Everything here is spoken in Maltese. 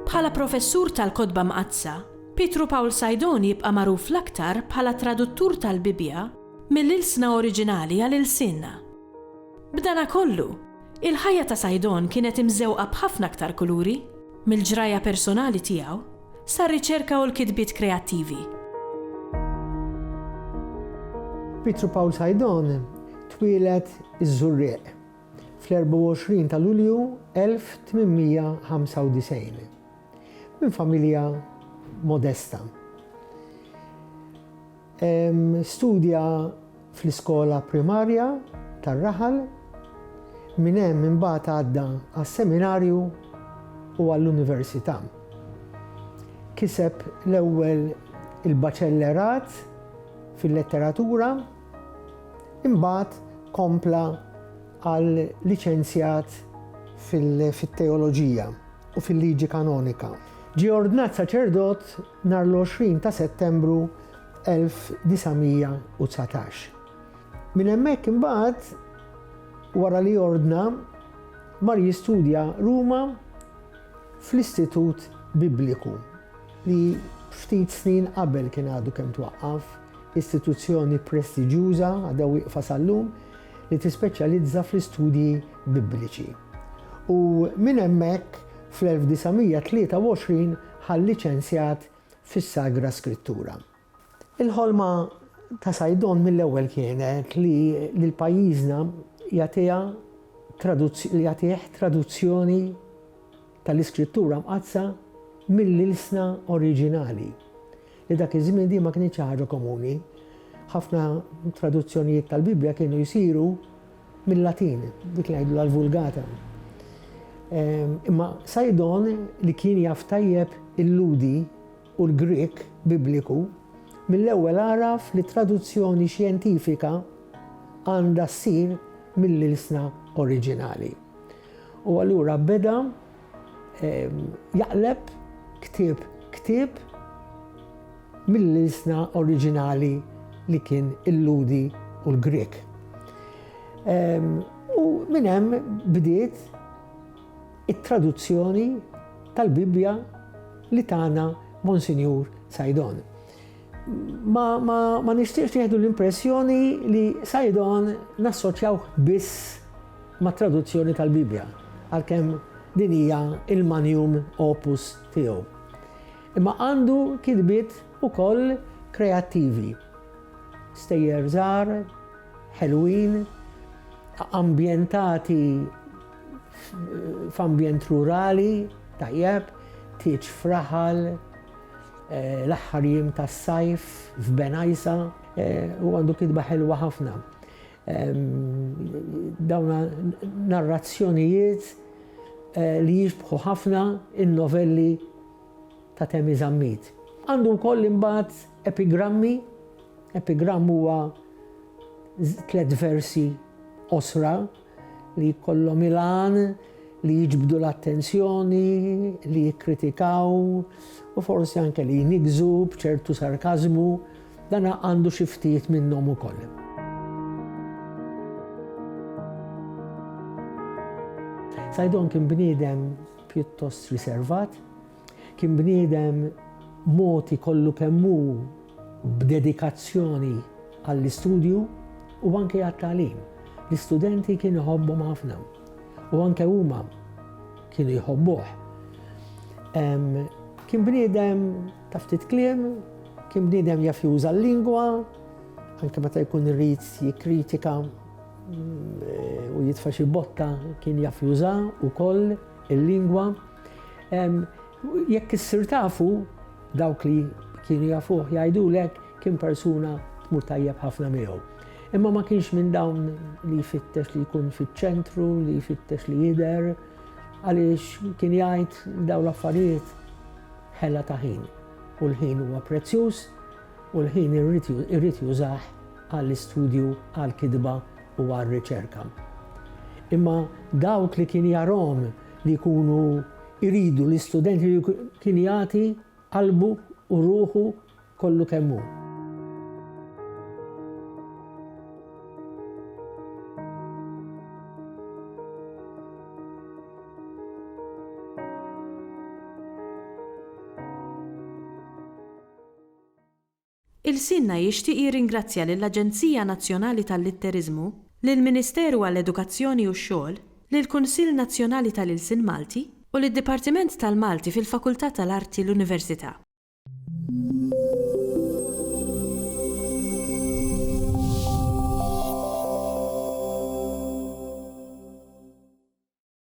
Bħala professur tal-Kodba Mqazza, Pietru Paul Sajdon jibqa' magħruf l-aktar bħala traduttur tal-Bibja mill-ilsna oriġinali għal-ilsinna. B'dana kollu, il-ħajja ta' Sajdon kienet imżewqa b'ħafna aktar kuluri, mill-ġraja personali tiegħu sa r-riċerka u l-kitbiet kreattivi. Pietru Paul Sajdon twieled iż-Żurrieq fl-24 ta' Lulju 1895 minn familja modesta. Studja fl-iskola primarja tar-Raħal, minn hemm imbagħad għadda għas-seminarju u għall-università. Kiseb l-ewwel il-baċellerat fil-letteratura, imbagħad kompla għal liċenzjat fil-teoloġija u fil-liġi kanonika. Ġie ordnat saċerdot nhar l-20 ta' Settembru 1919. Minn hemmhekk imbagħad wara li ordna mar jistudja Ruma fl-Istitut Bibliku li ftit snin qabel kien għadu kemm twaqqaf, istituzzjoni prestiġjuża għadha wieqfa sal-lum li tispeċjalizza fl-istudji bibliċi. U minn hemmhekk fl-1923 ħal liċenzjat fis-Sagra Scrittura. Il-ħolma ta' Sajdon mill-ewwel kienet li l-pajjiżna jagħtih traduzzjoni tal-iskrittura mqazza mill-ilsna oriġinali. Li dak iż-żmien di ma kienx ħaġa komuni. Ħafna traduzzjonijiet tal-Bibja kienu jsiru mill-Latin, dik li jgħidu l-Vulgata. Imma Sajdon li kien jaf tajjeb il-Ludi u l-Grek Bibliku mill-ewwel araf li traduzzjoni xjentifika għandha ssir mill-ilsna oriġinali. U allura beda jaqleb ktieb mill-ilsna oriġinali li kien il-Ludi u l-Grek. U minn hemm bdiet it-traduzzjoni tal-Bibja li tagħna Monsinjur Sajdon. Ma nixtieqx nieħdu l-impressjoni li Sajdon nassoċjawh biss ma' traduzzjoni tal-Bibja, għalkemm din hija il-magnum opus tiegħu. Imma għandu kitbiet ukoll kreattivi. Stejjer żgħar, ħelwin, ambjentati f'ambjent rurali, tajjeb, tieġ fraħal, l-aħħar jiem tas-sajf f'Benajsa, u għandu kitba ħelwa ħafna. Dawna narrazzjonijiet li jiġbħu ħafna in-novelli ta' Temi Żammit. Għandu wkoll imbagħad epigrammi. Epigramm huwa 3 versi osra li jkollhom il-għan, li jiġbdu l-attenzjoni, li jikkritikaw u forsi anke li jinigżu b'ċertu sarkażmu, dan għandu xi ftit minnhom ukoll. Sajdon kien bniedem pjuttost riservat, kien bniedem moti kollu kemm hu b'dedikazzjoni għall-istudju u anke għat-tagħlim. L-istudenti kienu jħobbhom ħafna u anke huma kienu jħobbuh. Kien bniedem ta' ftit kliem, kien bniedem jaf juża l-lingwa, anke meta jkun irid jikkritika u jitfa' xi botta kien jaf juża wkoll il-lingwa. Jekk issir tafu dawk li kienu jafuh jgħidulek kien persuna tmur tajjeb ħafna miegħu. Imma ma kienx minn dawn li jfittex li jkun fiċ-ċentru, li jfittex li jidher, għaliex kien jgħid dawn l-affarijiet ħella ta' ħin. U l-ħin huwa prezzjuż u l-ħin irrid jużah għall-istudju, għall-kidba u għall-riċerka. Imma dawk li kien jarhom li jkunu iridu l-istudenti li kien jagħti qalbu u ruħu kollu kemm hu. Il-Sinna jixtieq jirringrazzja lill-Aġenzija Nazzjonali tal-Litterizmu, lill-Ministeru għall-Edukazzjoni u x-Xogħol, lill-Kunsill Nazzjonali tal-Ilsien Malti u lid-Dipartiment tal-Malti fil-Fakultà tal-Arti l-Università.